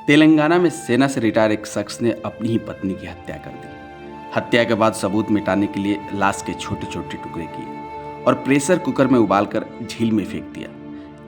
तेलंगाना में सेना से रिटायर एक शख्स ने अपनी ही पत्नी की हत्या कर दी। हत्या के बाद सबूत मिटाने के लिए लाश के छोटे छोटे टुकड़े किए और प्रेशर कुकर में उबालकर झील में फेंक दिया।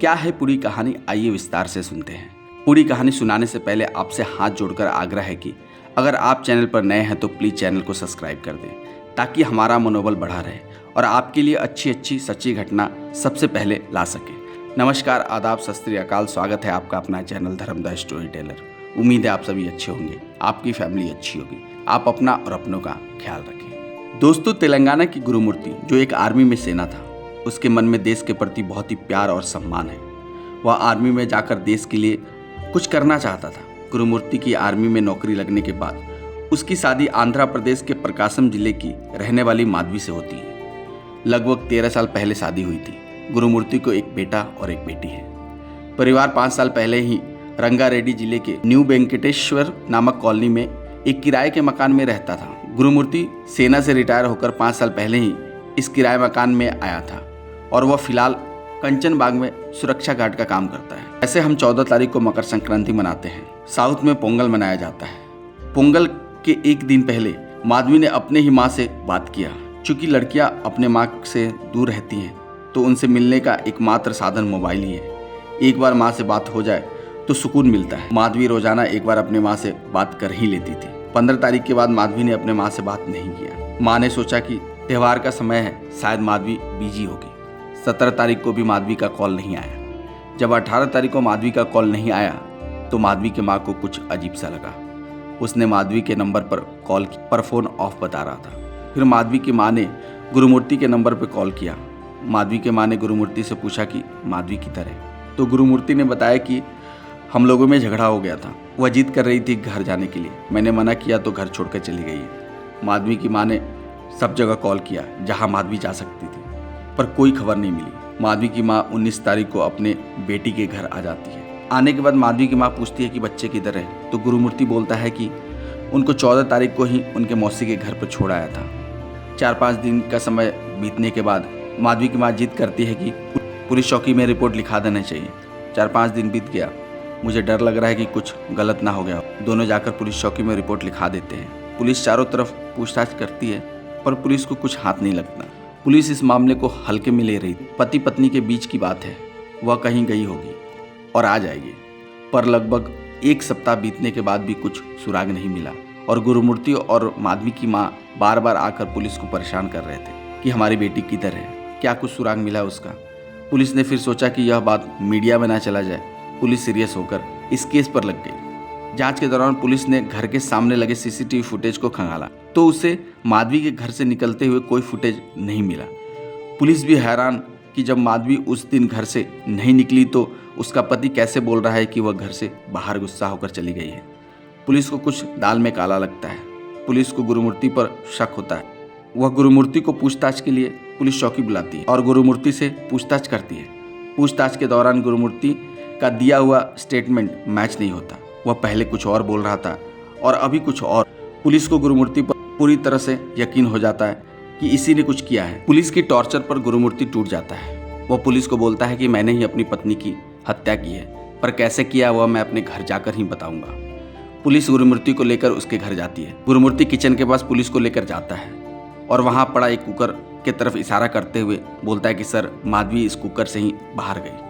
क्या है पूरी कहानी, आइए विस्तार से सुनते हैं। पूरी कहानी सुनाने से पहले आपसे हाथ जोड़कर आग्रह है कि अगर आप चैनल पर नए हैं तो प्लीज़ चैनल को सब्सक्राइब कर दें ताकि हमारा मनोबल बढ़ा रहे और आपके लिए अच्छी सच्ची घटना सबसे पहले ला सके। नमस्कार, आदाब, सत श्री अकाल। स्वागत है आपका अपना चैनल धर्म द स्टोरी टेलर। उम्मीद है आप सभी अच्छे होंगे, आपकी फैमिली अच्छी होगी, आप अपना और अपनों का ख्याल रखें। दोस्तों, तेलंगाना की गुरुमूर्ति जो एक आर्मी में सेना था, उसके मन में देश के प्रति बहुत ही प्यार और सम्मान है। वह आर्मी में जाकर देश के लिए कुछ करना चाहता था। गुरुमूर्ति की आर्मी में नौकरी लगने के बाद उसकी शादी आंध्र प्रदेश के प्रकाशम जिले की रहने वाली माधवी से होती है। लगभग 13 साल पहले शादी हुई थी। गुरुमूर्ति को एक बेटा और एक बेटी है। परिवार 5 साल पहले ही रंगारेड्डी जिले के न्यू वेंकटेश्वर नामक कॉलोनी में एक किराए के मकान में रहता था। गुरुमूर्ति सेना से रिटायर होकर 5 साल पहले ही इस किराए मकान में आया था और वह फिलहाल कंचन बाग में सुरक्षा गार्ड का काम करता है। ऐसे हम 14 तारीख को मकर संक्रांति मनाते हैं। साउथ में पोंगल मनाया जाता है। पोंगल के एक दिन पहले माधवी ने अपने ही माँ से बात किया। चूंकि लड़कियां अपने माँ से दूर रहती हैं तो उनसे मिलने का एकमात्र साधन मोबाइल ही है। एक बार माँ से बात हो जाए तो सुकून मिलता है। माधवी रोजाना एक बार अपने माँ से बात कर ही लेती थी। 15 तारीख के बाद माधवी ने अपने माँ से बात नहीं किया। माँ ने सोचा कि त्योहार का समय है, शायद माधवी बिजी होगी। 17 तारीख को भी माधवी का कॉल नहीं आया। जब 18 तारीख को माधवी का कॉल नहीं आया तो माधवी की माँ को कुछ अजीब सा लगा। उसने माधवी के नंबर पर कॉल की पर फोन ऑफ बता रहा था। फिर माधवी की माँ ने गुरुमूर्ति के नंबर पर कॉल किया। माधवी के माँ ने गुरुमूर्ति से पूछा कि माधवी किधर है, तो गुरुमूर्ति ने बताया कि हम लोगों में झगड़ा हो गया था। वह जिद कर रही थी घर जाने के लिए। मैंने मना किया तो घर छोड़कर चली गई है। माधवी की माँ ने सब जगह कॉल किया जहाँ माधवी जा सकती थी, पर कोई खबर नहीं मिली। माधवी की माँ 19 तारीख को अपने बेटी के घर आ जाती है। आने के बाद माधवी की माँ पूछती है कि बच्चे किधर है, तो गुरुमूर्ति बोलता है कि उनको 14 तारीख को ही उनके मौसी के घर पर छोड़ आया था। 4-5 दिन का समय बीतने के बाद माधवी की माँ जिद करती है कि पुलिस चौकी में रिपोर्ट लिखा देना चाहिए। 4-5 दिन बीत गया। मुझे डर लग रहा है कि कुछ गलत ना हो गया। दोनों जाकर पुलिस चौकी में रिपोर्ट लिखा देते हैं। पुलिस चारों तरफ पूछताछ करती है पर पुलिस को कुछ हाथ नहीं लगता। पुलिस इस मामले को हल्के में ले रही थी। पति पत्नी के बीच की बात है, वह कहीं गई होगी और आ जाएगी। पर लगभग 1 सप्ताह बीतने के बाद भी कुछ सुराग नहीं मिला और गुरुमूर्ति और माधवी की माँ बार बार आकर पुलिस को परेशान कर रहे थे कि हमारी बेटी किधर है, क्या कुछ सुराग मिला उसका। पुलिस ने फिर सोचा कि यह बात मीडिया में ना चला जाए। पुलिस सीरियस होकर इस केस पर लग गई। जांच के दौरान पुलिस ने घर के सामने लगे सीसीटीवी फुटेज को खंगाला तो उसे माधवी के घर से निकलते हुए कोई फुटेज नहीं मिला। पुलिस भी हैरान कि जब माधवी उस दिन घर से नहीं निकली तो उसका पति कैसे बोल रहा है कि वह घर से बाहर गुस्सा होकर चली गई है। पुलिस को कुछ दाल में काला लगता है। पुलिस को गुरुमूर्ति पर शक होता है। वह गुरुमूर्ति को पूछताछ के लिए पुलिस चौकी बुलाती है और गुरुमूर्ति से पूछताछ करती है। पूछताछ के दौरान गुरुमूर्ति का दिया हुआ स्टेटमेंट मैच नहीं होता। वह पहले कुछ और बोल रहा था और अभी कुछ और। पुलिस को गुरुमूर्ति पर पूरी तरह से यकीन हो जाता है कि इसी ने कुछ किया है। पुलिस की टॉर्चर पर गुरुमूर्ति टूट जाता है। वह पुलिस को बोलता है कि मैंने ही अपनी पत्नी की हत्या की है, पर कैसे किया वह मैं अपने घर जाकर ही बताऊंगा। पुलिस गुरुमूर्ति को लेकर उसके घर जाती है। गुरुमूर्ति किचन के पास पुलिस को लेकर जाता है और वहां पड़ा एक कुकर की तरफ इशारा करते हुए बोलता है कि सर, माधवी इस कुकर से ही बाहर गई।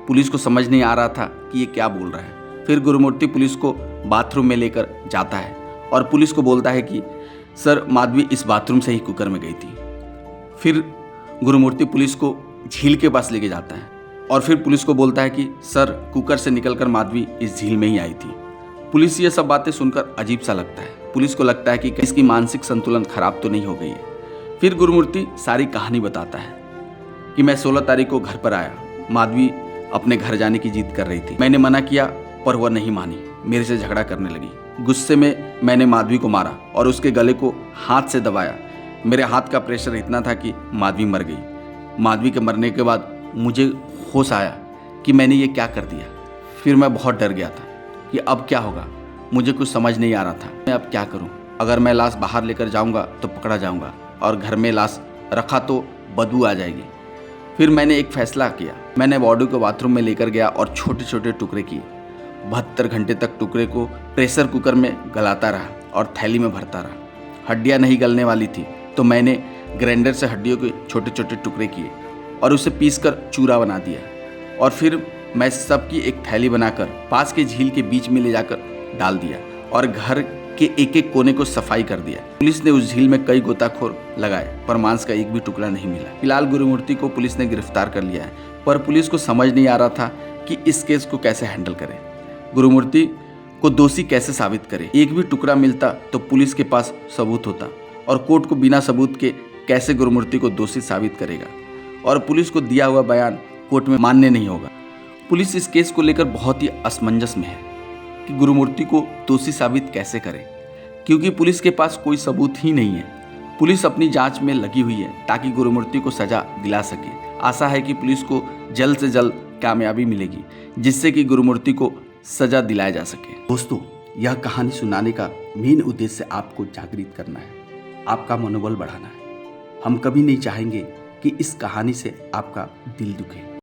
पुलिस को समझ नहीं आ रहा था कि ये क्या बोल रहा है। फिर गुरुमूर्ति पुलिस को बाथरूम में लेकर जाता है और पुलिस को बोलता है कि सर, माधवी इस बाथरूम से ही कुकर में गई थी। फिर गुरुमूर्ति पुलिस को झील के पास लेके जाता है और फिर पुलिस को बोलता है कि सर, कुकर से निकलकर माधवी इस झील में ही आई थी। पुलिस ये सब बातें सुनकर अजीब सा लगता है। पुलिस को लगता है कि इसकी मानसिक संतुलन खराब तो नहीं हो गई है। फिर गुरुमूर्ति सारी कहानी बताता है कि मैं 16 तारीख को घर पर आया। माधवी अपने घर जाने की जिद कर रही थी। मैंने मना किया पर वह नहीं मानी, मेरे से झगड़ा करने लगी। गुस्से में मैंने माधवी को मारा और उसके गले को हाथ से दबाया। मेरे हाथ का प्रेशर इतना था कि माधवी मर गई। माधवी के मरने के बाद मुझे होश आया कि मैंने ये क्या कर दिया। फिर मैं बहुत डर गया था कि अब क्या होगा। मुझे कुछ समझ नहीं आ रहा था मैं अब क्या करूं। अगर मैं लाश बाहर लेकर जाऊंगा तो पकड़ा जाऊंगा और घर में लाश रखा तो बदबू आ जाएगी। फिर मैंने एक फैसला किया। मैंने बॉडी को बाथरूम में लेकर गया और छोटे छोटे टुकड़े किए। 72 घंटे तक टुकड़े को प्रेशर कुकर में गलाता रहा और थैली में भरता रहा। हड्डियाँ नहीं गलने वाली थी तो मैंने ग्राइंडर से हड्डियों के छोटे छोटे टुकड़े किए और उसे पीसकर चूरा बना दिया और फिर मैं सबकी एक थैली बनाकर पास के झील के बीच में ले जाकर डाल दिया और घर के एक एक कोने को सफाई कर दिया। पुलिस ने उस झील में कई गोताखोर लगाए पर मांस का एक भी टुकड़ा नहीं मिला। फिलहाल गुरुमूर्ति को पुलिस ने गिरफ्तार कर लिया है, पर पुलिस को समझ नहीं आ रहा था कि इस केस को कैसे हैंडल करे, गुरुमूर्ति को दोषी कैसे साबित करे। एक भी टुकड़ा मिलता तो पुलिस के पास सबूत होता और कोर्ट को बिना सबूत के कैसे गुरुमूर्ति को दोषी साबित करेगा और पुलिस को दिया हुआ बयान कोर्ट में मान्य नहीं होगा। पुलिस इस केस को लेकर बहुत ही असमंजस में है कि गुरुमूर्ति को दोषी साबित कैसे करे, क्योंकि पुलिस के पास कोई सबूत ही नहीं है। पुलिस अपनी जांच में लगी हुई है ताकि गुरुमूर्ति को सजा दिला सके। आशा है कि पुलिस को जल्द से जल्द कामयाबी मिलेगी जिससे कि गुरुमूर्ति को सजा दिलाया जा सके। दोस्तों, यह कहानी सुनाने का मेन उद्देश्य आपको जागृत करना है, आपका मनोबल बढ़ाना है। हम कभी नहीं चाहेंगे कि इस कहानी से आपका दिल दुखे।